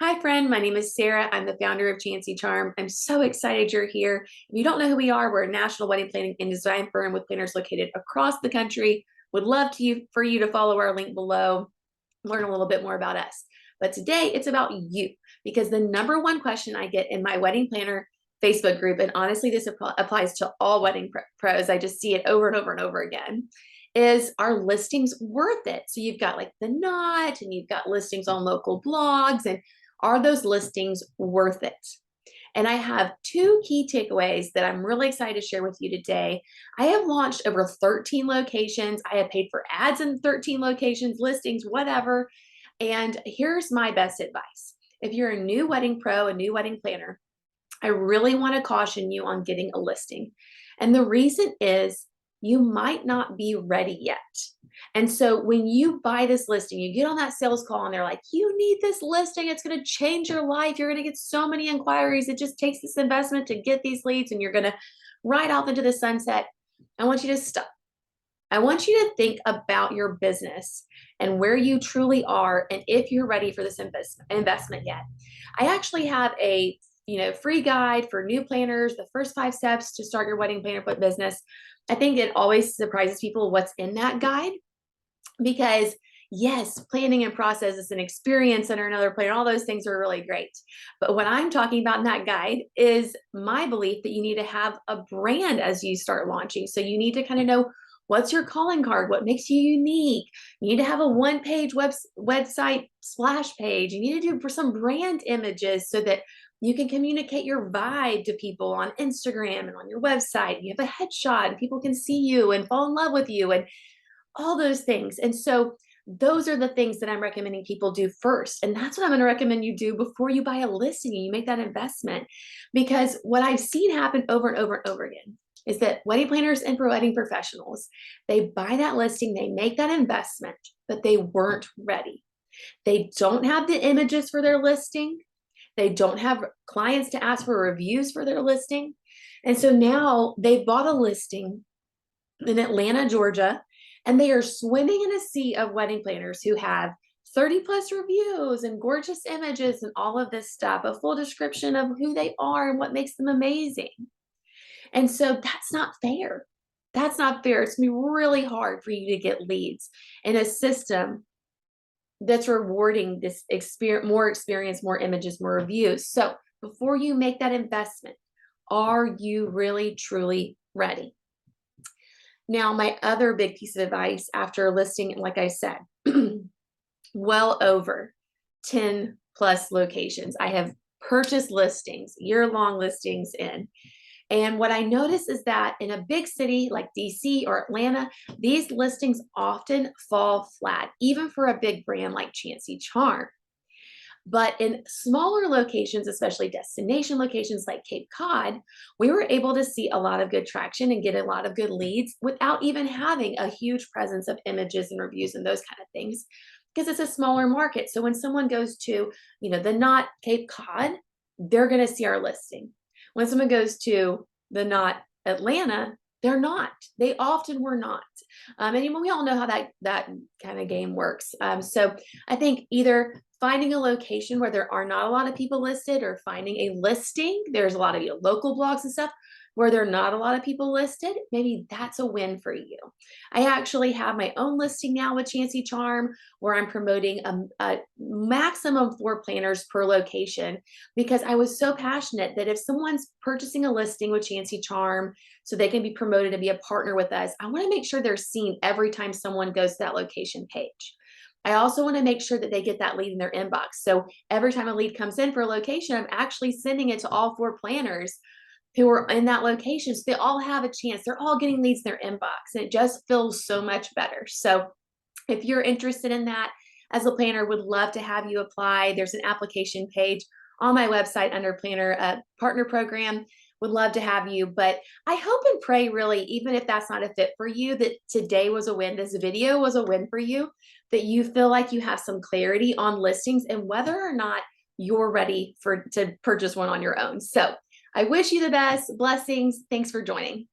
Hi, friend. My name is Sarah. I'm the founder of Chancy Charm. I'm so excited you're here. If you don't know who we are, we're a national wedding planning and design firm with planners located across the country. Would love for you to follow our link below, learn a little bit more about us. But today it's about you because the number one question I get in my wedding planner Facebook group, and honestly, this applies to all wedding pros, I just see it over and over and over again, is are listings worth it? So you've got like the knot and you've got listings on local blogs, and are those listings worth it? And I have two key takeaways that I'm really excited to share with you today. I have launched over 13 locations. I have paid for ads in 13 locations, listings, whatever. And here's my best advice. If you're a new wedding pro, a new wedding planner, I really want to caution you on getting a listing. And the reason is you might not be ready yet. And so when you buy this listing, you get on that sales call and they're like, you need this listing. It's going to change your life. You're going to get so many inquiries. It just takes this investment to get these leads and you're going to ride off into the sunset. I want you to stop. I want you to think about your business and where you truly are and if you're ready for this investment yet. I actually have a free guide for new planners, the first 5 steps to start your wedding planner business. I think it always surprises people what's in that guide because yes, planning and process is an experience under another planner. All those things are really great. But what I'm talking about in that guide is my belief that you need to have a brand as you start launching. So you need to kind of know what's your calling card, what makes you unique. You need to have a one-page website splash page. You need to do some brand images so that you can communicate your vibe to people on Instagram and on your website. You have a headshot and people can see you and fall in love with you and all those things. And so those are the things that I'm recommending people do first. And that's what I'm going to recommend you do before you buy a listing and you make that investment. Because what I've seen happen over and over and over again is that wedding planners and wedding professionals, they buy that listing, they make that investment, but they weren't ready. They don't have the images for their listing. They don't have clients to ask for reviews for their listing. And so now they've bought a listing in Atlanta, Georgia, and they are swimming in a sea of wedding planners who have 30 plus reviews and gorgeous images and all of this stuff, a full description of who they are and what makes them amazing. And so that's not fair. That's not fair. It's going to be really hard for you to get leads in a system that's rewarding this more experience, more images, more reviews. So before you make that investment, are you really, truly ready? Now, my other big piece of advice after listing, like I said, well over 10 plus locations. I have purchased listings, year-long listings in. And what I notice is that in a big city like DC or Atlanta, these listings often fall flat, even for a big brand like Chancy Charm. But in smaller locations, especially destination locations like Cape Cod, we were able to see a lot of good traction and get a lot of good leads without even having a huge presence of images and reviews and those kind of things, because it's a smaller market. So when someone goes to, the Knot Cape Cod, they're going to see our listing. When someone goes to the Knot Atlanta, they're not. They often were not. And we all know how that kind of game works. So I think either finding a location where there are not a lot of people listed or finding a listing, there's a lot of local blogs and stuff where there are not a lot of people listed, maybe that's a win for you. I actually have my own listing now with Chancy Charm where I'm promoting a maximum 4 planners per location because I was so passionate that if someone's purchasing a listing with Chancy Charm so they can be promoted to be a partner with us, I want to make sure they're seen every time someone goes to that location page. I also want to make sure that they get that lead in their inbox. So every time a lead comes in for a location, I'm actually sending it to all 4 planners who are in that location. So they all have a chance. They're all getting leads in their inbox and it just feels so much better. So if you're interested in that as a planner, would love to have you apply. There's an application page on my website under planner partner program. Would love to have you, but I hope and pray really, even if that's not a fit for you, that today was a win. This video was a win for you, that you feel like you have some clarity on listings and whether or not you're ready to purchase one on your own. So I wish you the best. Blessings. Thanks for joining.